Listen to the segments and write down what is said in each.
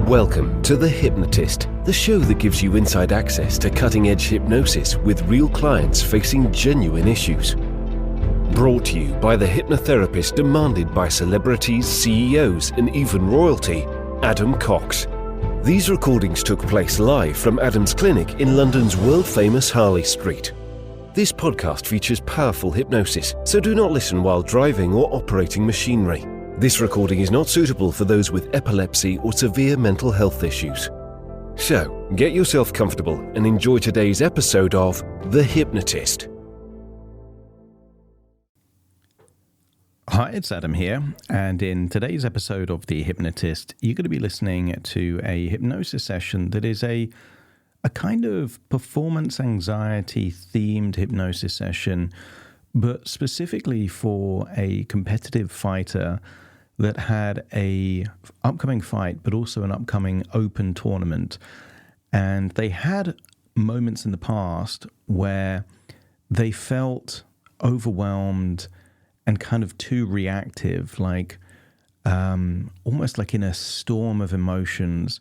Welcome to The Hypnotist, the show that gives you inside access to cutting-edge hypnosis with real clients facing genuine issues. Brought to you by the hypnotherapist demanded by celebrities, CEOs, and even royalty, Adam Cox. These recordings took place live from Adam's clinic in London's world-famous Harley Street. This podcast features powerful hypnosis, so do not listen while driving or operating machinery. This recording is not suitable for those with epilepsy or severe mental health issues. So, get yourself comfortable and enjoy today's episode of The Hypnotist. Hi, it's Adam here, and in today's episode of The Hypnotist, you're going to be listening to a hypnosis session that is a kind of performance anxiety themed hypnosis session, but specifically for a competitive fighter that had a upcoming fight, but also an upcoming open tournament. And they had moments in the past where they felt overwhelmed and kind of too reactive, like almost like in a storm of emotions,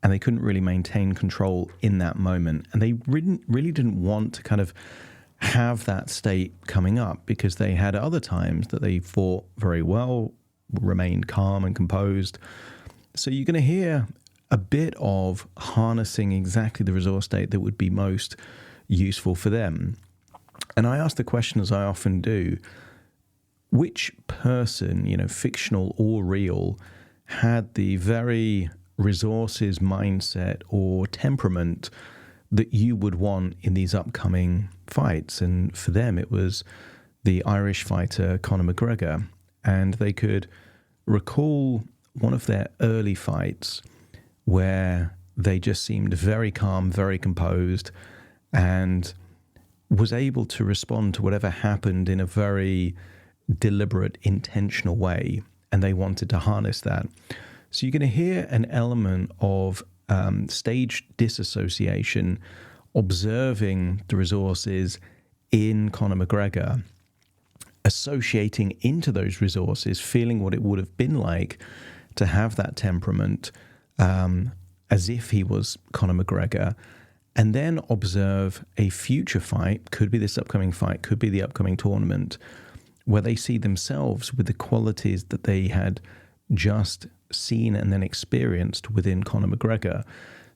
and they couldn't really maintain control in that moment. And they really didn't want to kind of have that state coming up, because they had other times that they fought very well, remained calm and composed. So you're going to hear a bit of harnessing exactly the resource state that would be most useful for them. And I ask the question, as I often do, which person, fictional or real, had the very resources, mindset, or temperament that you would want in these upcoming fights? And for them, it was the Irish fighter Connor McGregor. And they could recall one of their early fights where they just seemed very calm, very composed, and was able to respond to whatever happened in a very deliberate, intentional way. And they wanted to harness that. So you're going to hear an element of stage disassociation, observing the resources in Connor McGregor, associating into those resources, feeling what it would have been like to have that temperament as if he was Connor McGregor, and then observe a future fight, could be this upcoming fight, could be the upcoming tournament, where they see themselves with the qualities that they had just seen and then experienced within Connor McGregor.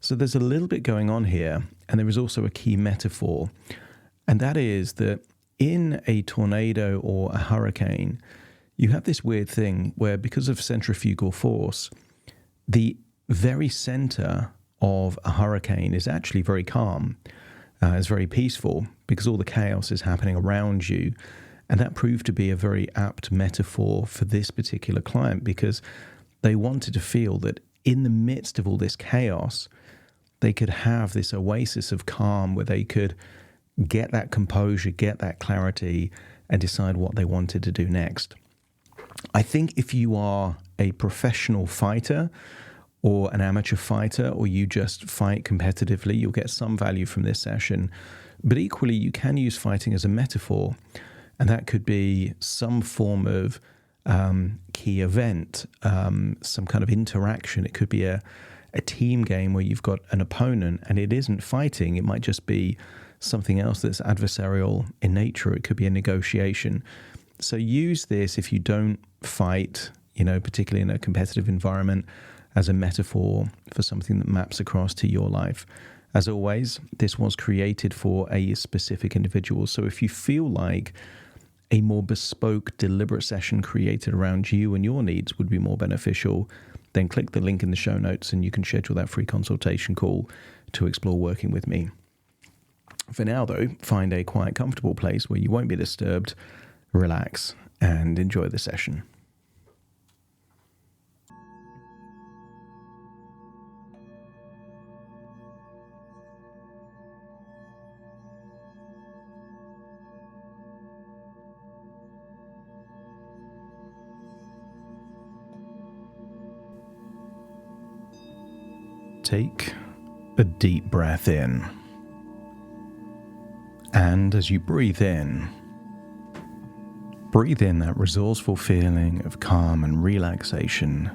So there's a little bit going on here, and there is also a key metaphor, and that is that in a tornado or a hurricane, you have this weird thing where, because of centrifugal force, the very center of a hurricane is actually very calm. It's very peaceful because all the chaos is happening around you. And that proved to be a very apt metaphor for this particular client, because they wanted to feel that in the midst of all this chaos, they could have this oasis of calm where they could get that composure, get that clarity, and decide what they wanted to do next. I think if you are a professional fighter or an amateur fighter, or you just fight competitively, you'll get some value from this session. But equally, you can use fighting as a metaphor, and that could be some form of key event, some kind of interaction. It could be a team game where you've got an opponent and it isn't fighting. It might just be something else that's adversarial in nature. It could be a negotiation. So use this, if you don't fight, particularly in a competitive environment, as a metaphor for something that maps across to your life. As always, this was created for a specific individual. So if you feel like a more bespoke, deliberate session created around you and your needs would be more beneficial, then click the link in the show notes and you can schedule that free consultation call to explore working with me. For now, though, find a quiet, comfortable place where you won't be disturbed, relax, and enjoy the session. Take a deep breath in. And as you breathe in that resourceful feeling of calm and relaxation.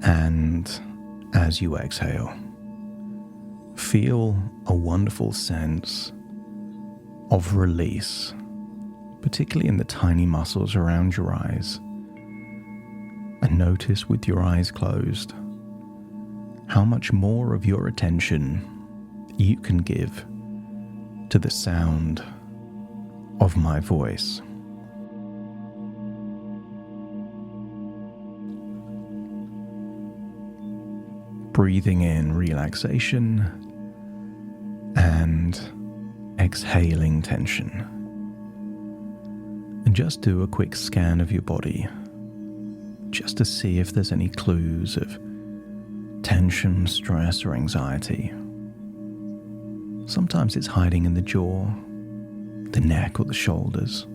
And As you exhale, feel a wonderful sense of release, particularly in the tiny muscles around your eyes. And notice with your eyes closed how much more of your attention you can give to the sound of my voice. Breathing in relaxation and exhaling tension. And just do a quick scan of your body, just to see if there's any clues of tension, stress, or anxiety. Sometimes it's hiding in the jaw, the neck or the shoulders,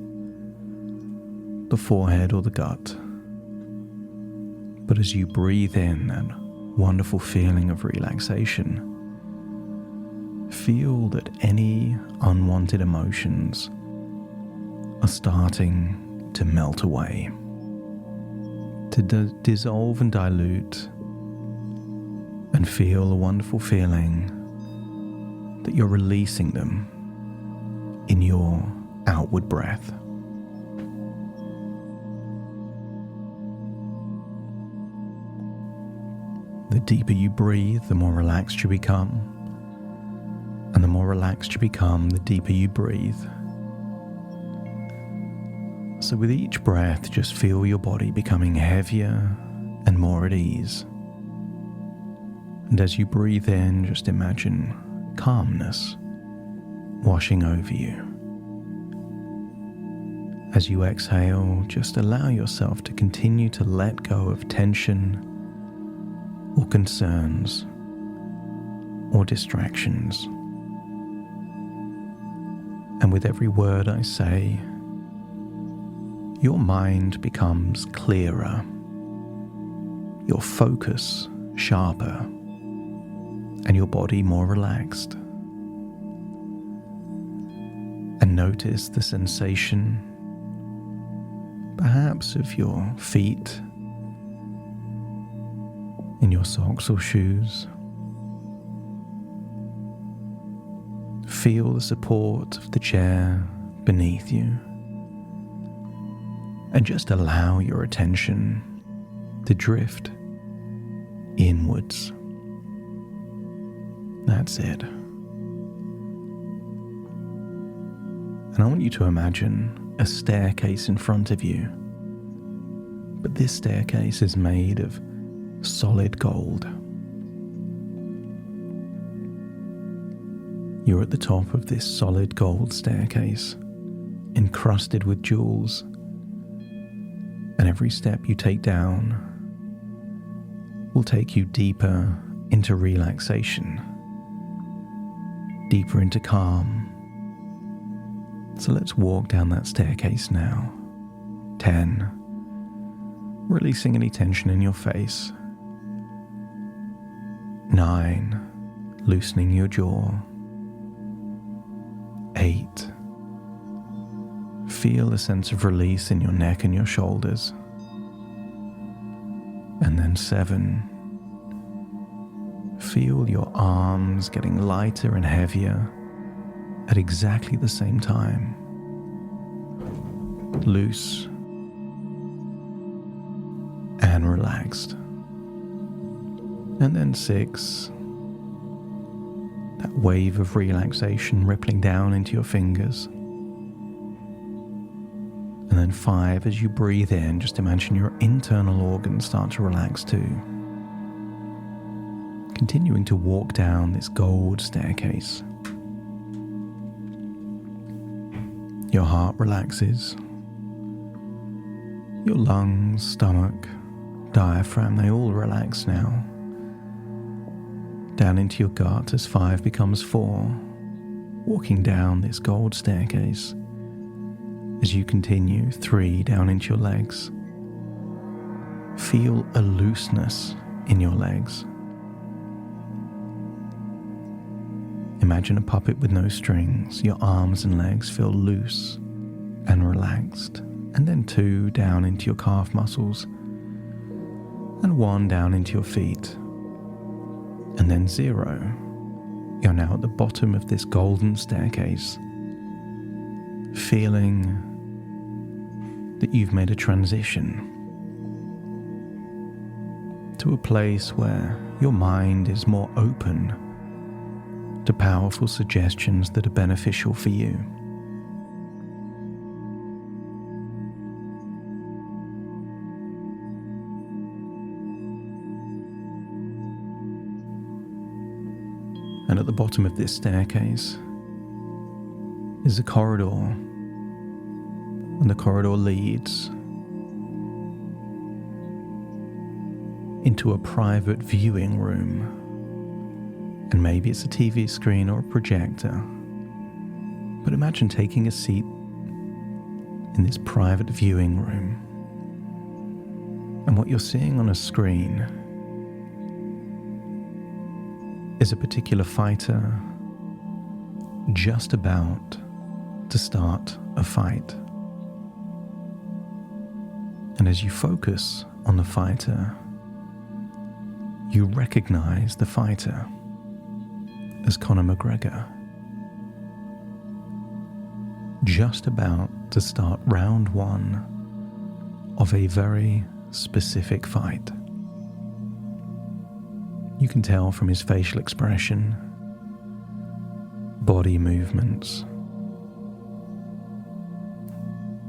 the forehead or the gut. But as you breathe in that wonderful feeling of relaxation, feel that any unwanted emotions are starting to melt away, to dissolve and dilute, and feel a wonderful feeling that you're releasing them in your outward breath. The deeper you breathe, the more relaxed you become. And the more relaxed you become, the deeper you breathe. So with each breath, just feel your body becoming heavier and more at ease. And as you breathe in, just imagine calmness washing over you. As you exhale, just allow yourself to continue to let go of tension or concerns or distractions. And with every word I say, your mind becomes clearer, your focus sharper, and your body more relaxed. And notice the sensation, perhaps of your feet in your socks or shoes. Feel the support of the chair beneath you. And just allow your attention to drift inwards. That's it. And I want you to imagine a staircase in front of you. But this staircase is made of solid gold. You're at the top of this solid gold staircase, encrusted with jewels. And every step you take down will take you deeper into relaxation, deeper into calm. So let's walk down that staircase now. 10. Releasing any tension in your face. 9. Loosening your jaw. 8. Feel a sense of release in your neck and your shoulders. And then 7. Feel your arms getting lighter and heavier at exactly the same time. Loose and relaxed. And then 6. That wave of relaxation rippling down into your fingers. And then 5, as you breathe in, just imagine your internal organs start to relax too. Continuing to walk down this gold staircase. Your heart relaxes. Your lungs, stomach, diaphragm, they all relax now. Down into your gut as 5 becomes 4. Walking down this gold staircase. As you continue, 3 down into your legs. Feel a looseness in your legs. Imagine a puppet with no strings. Your arms and legs feel loose and relaxed. And then 2 down into your calf muscles. And 1 down into your feet. and then 0. You're now at the bottom of this golden staircase, feeling that you've made a transition to a place where your mind is more open to powerful suggestions that are beneficial for you. And at the bottom of this staircase is a corridor, and the corridor leads into a private viewing room. And maybe it's a TV screen or a projector. But imagine taking a seat in this private viewing room. And what you're seeing on a screen is a particular fighter just about to start a fight. And as you focus on the fighter, you recognize the fighter as Connor McGregor, just about to start round 1 of a very specific fight. You can tell from his facial expression, body movements,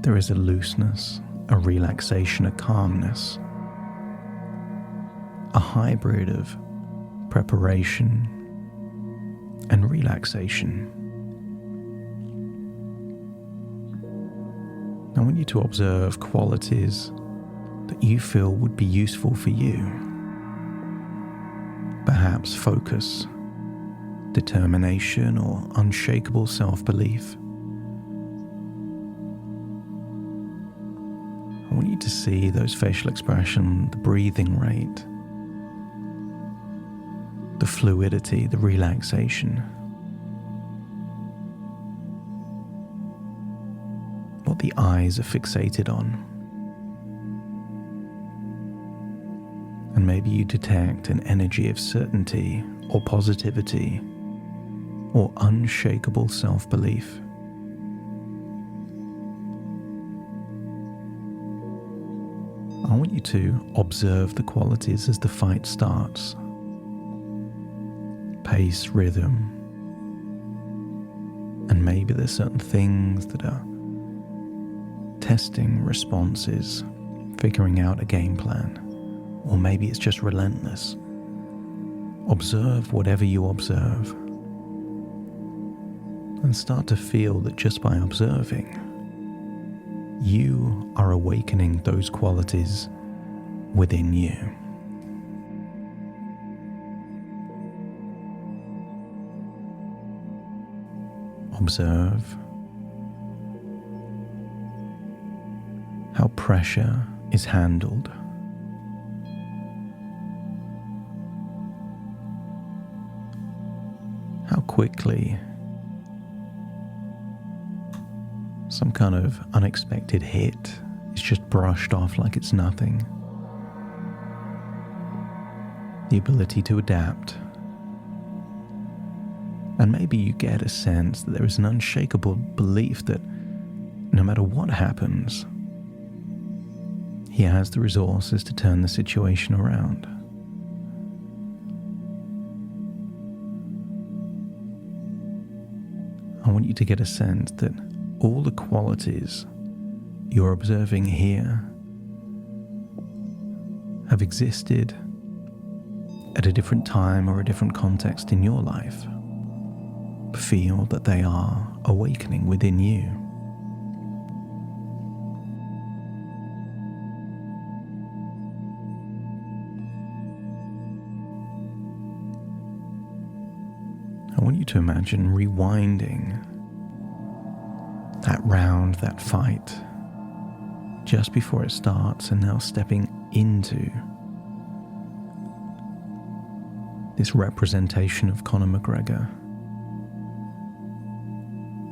there is a looseness, a relaxation, a calmness, a hybrid of preparation and relaxation. I want you to observe qualities that you feel would be useful for you. Perhaps focus, determination, or unshakable self-belief. I want you to see those facial expressions, the breathing rate, the fluidity, the relaxation. What the eyes are fixated on. And maybe you detect an energy of certainty or positivity or unshakable self-belief. I want you to observe the qualities as the fight starts. Pace, rhythm, and maybe there's certain things that are testing responses, figuring out a game plan, or maybe it's just relentless. Observe whatever you observe and start to feel that just by observing, you are awakening those qualities within you. Observe how pressure is handled. How quickly some kind of unexpected hit is just brushed off like it's nothing. The ability to adapt. And maybe you get a sense that there is an unshakable belief that no matter what happens, he has the resources to turn the situation around. I want you to get a sense that all the qualities you're observing here have existed at a different time or a different context in your life. Feel that they are awakening within you. I want you to imagine rewinding that round, that fight, just before it starts, and now stepping into this representation of Connor McGregor.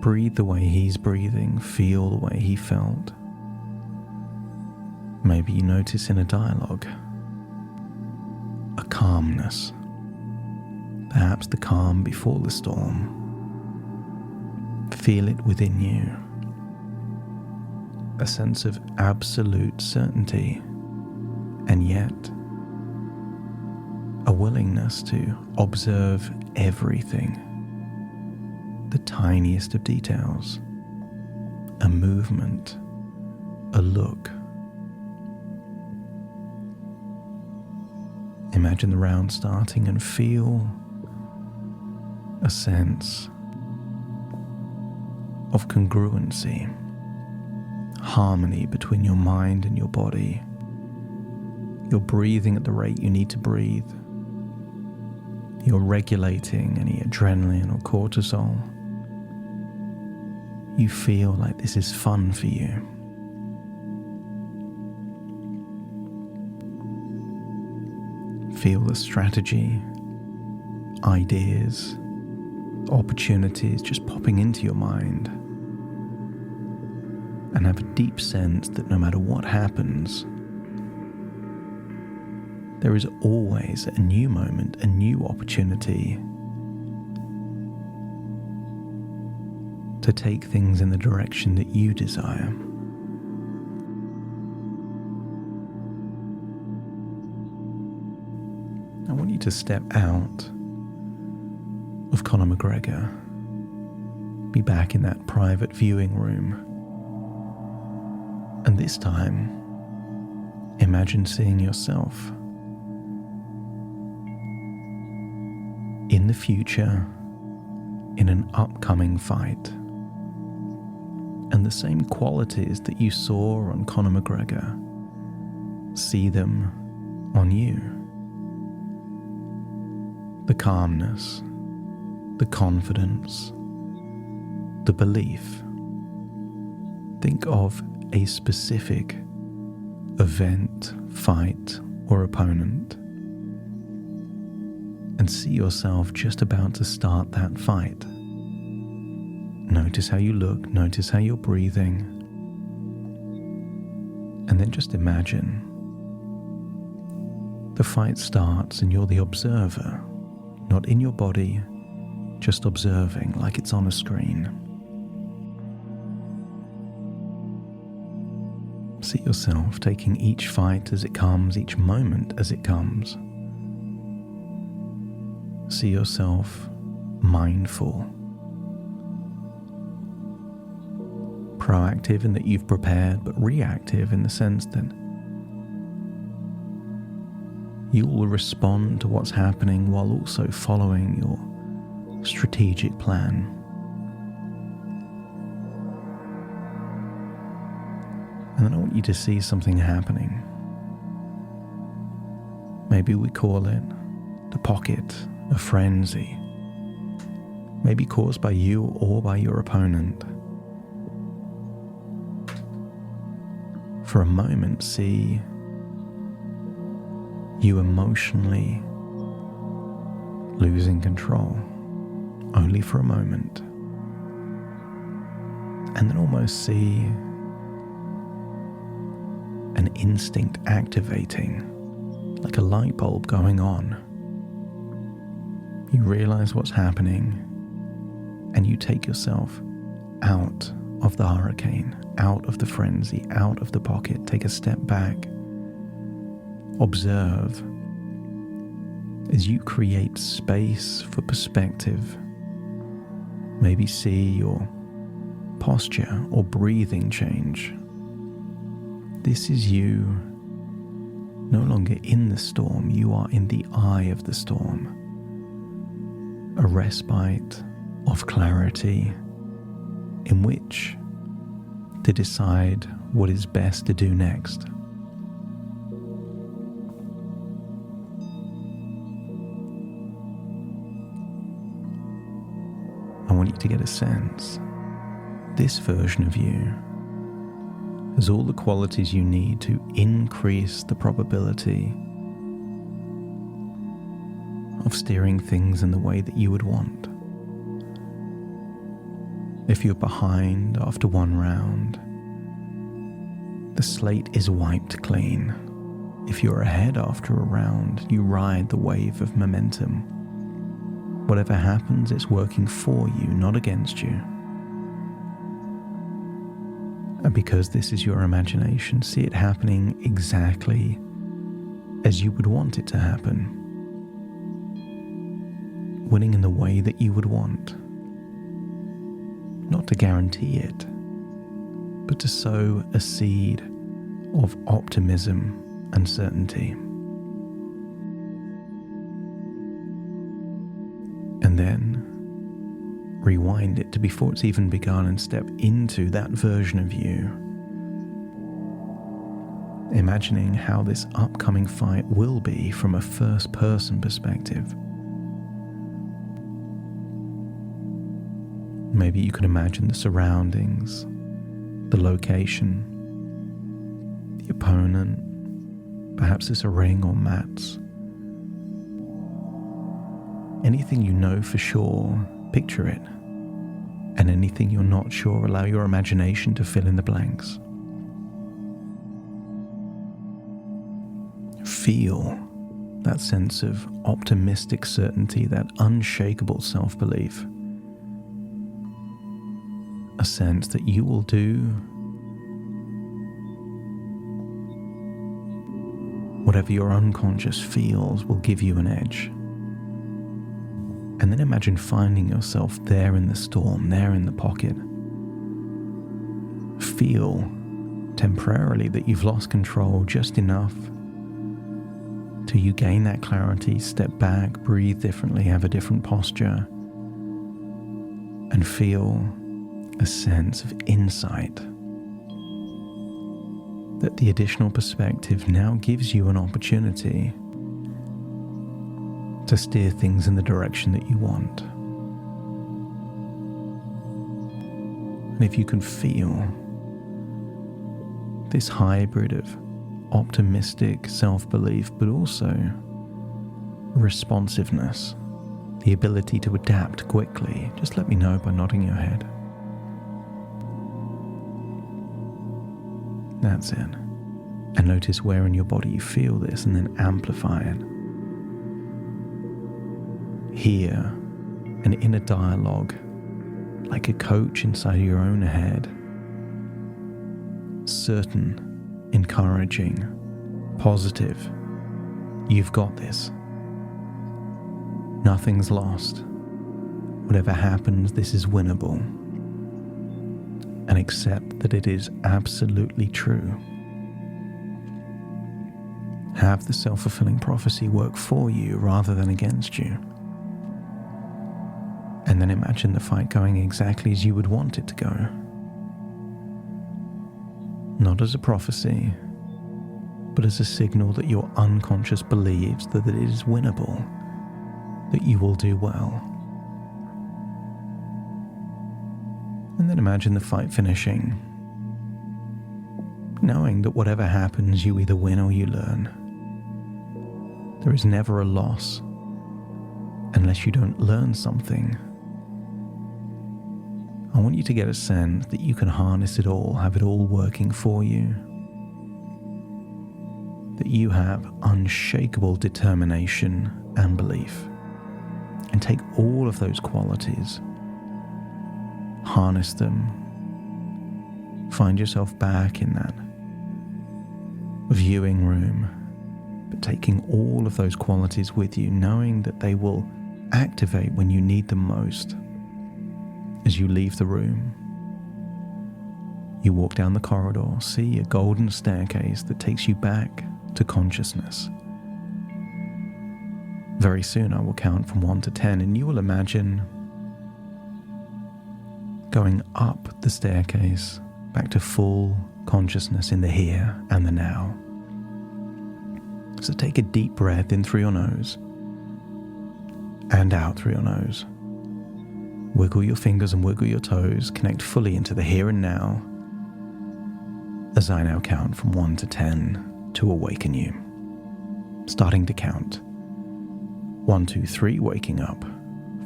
Breathe the way he's breathing, feel the way he felt. Maybe you notice in a dialogue a calmness, perhaps the calm before the storm. Feel it within you, a sense of absolute certainty, and yet a willingness to observe everything, the tiniest of details, a movement, a look. Imagine the round starting and feel a sense of congruency, harmony between your mind and your body. You're breathing at the rate you need to breathe. You're regulating any adrenaline or cortisol. You feel like this is fun for you. Feel the strategy, ideas, opportunities just popping into your mind. And have a deep sense that no matter what happens, there is always a new moment, a new opportunity to take things in the direction that you desire. I want you to step out of Connor McGregor, be back in that private viewing room, and this time, imagine seeing yourself in the future in an upcoming fight, and the same qualities that you saw on Connor McGregor, see them on you. The calmness, the confidence, the belief. Think of a specific event, fight, or opponent, and see yourself just about to start that fight. Notice how you look, notice how you're breathing, and then just imagine the fight starts and you're the observer. Not in your body, just observing like it's on a screen. See yourself taking each fight as it comes, each moment as it comes. See yourself mindful, proactive in that you've prepared, but reactive in the sense that you will respond to what's happening while also following your strategic plan. And then I want you to see something happening. Maybe we call it the pocket, a frenzy. Maybe caused by you or by your opponent. For a moment, see you emotionally losing control, only for a moment. And then almost see an instinct activating, like a light bulb going on. You realize what's happening, and you take yourself out of the hurricane, out of the frenzy, out of the pocket. Take a step back. Observe as you create space for perspective. Maybe see your posture or breathing change. This is you no longer in the storm, you are in the eye of the storm. A respite of clarity in which to decide what is best to do next. I want you to get a sense. This version of you has all the qualities you need to increase the probability of steering things in the way that you would want. If you're behind after one round, the slate is wiped clean. If you're ahead after a round, you ride the wave of momentum. Whatever happens, it's working for you, not against you. And because this is your imagination, see it happening exactly as you would want it to happen. Winning in the way that you would want. Not to guarantee it, but to sow a seed of optimism and certainty. And then rewind it to before it's even begun and step into that version of you, imagining how this upcoming fight will be from a first-person perspective. Maybe you can imagine the surroundings, the location, the opponent, perhaps it's a ring or mats. Anything you know for sure, picture it. And anything you're not sure, allow your imagination to fill in the blanks. Feel that sense of optimistic certainty, that unshakable self-belief. A sense that you will do whatever your unconscious feels will give you an edge. And then imagine finding yourself there in the storm, there in the pocket. Feel temporarily that you've lost control just enough till you gain that clarity, step back, breathe differently, have a different posture, and feel a sense of insight that the additional perspective now gives you an opportunity to steer things in the direction that you want. And if you can feel this hybrid of optimistic self-belief, but also responsiveness, the ability to adapt quickly, just let me know by nodding your head. That's it. And notice where in your body you feel this, and then amplify it. Hear an inner dialogue, like a coach inside your own head. Certain, encouraging, positive. You've got this. Nothing's lost. Whatever happens, this is winnable. And accept that it is absolutely true. Have the self-fulfilling prophecy work for you rather than against you. And then imagine the fight going exactly as you would want it to go. Not as a prophecy, but as a signal that your unconscious believes that it is winnable, that you will do well. And then imagine the fight finishing, knowing that whatever happens, you either win or you learn. There is never a loss unless you don't learn something. I want you to get a sense that you can harness it all, have it all working for you. That you have unshakable determination and belief. And take all of those qualities, harness them, find yourself back in that viewing room, but taking all of those qualities with you, knowing that they will activate when you need them most. As you leave the room, you walk down the corridor, see a golden staircase that takes you back to consciousness. Very soon I will count from 1 to 10, and you will imagine going up the staircase back to full consciousness in the here and the now. So take a deep breath in through your nose and out through your nose. Wiggle your fingers and wiggle your toes, connect fully into the here and now as I now count from 1 to 10 to awaken you. Starting to count. 1, 2, 3, waking up.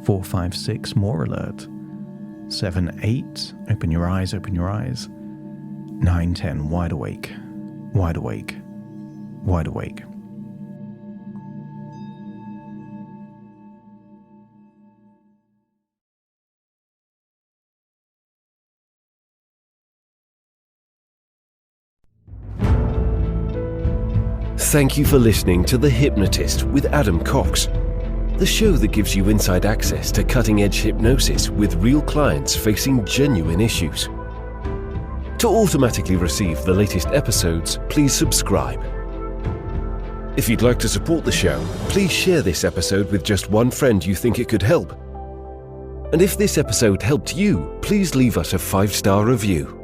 4, 5, 6, more alert. 7, 8, open your eyes, open your eyes. 9, 10, wide awake, wide awake, wide awake. Thank you for listening to The Hypnotist with Adam Cox, the show that gives you inside access to cutting-edge hypnosis with real clients facing genuine issues. To automatically receive the latest episodes, please subscribe. If you'd like to support the show, please share this episode with just one friend you think it could help. And if this episode helped you, please leave us a 5-star review.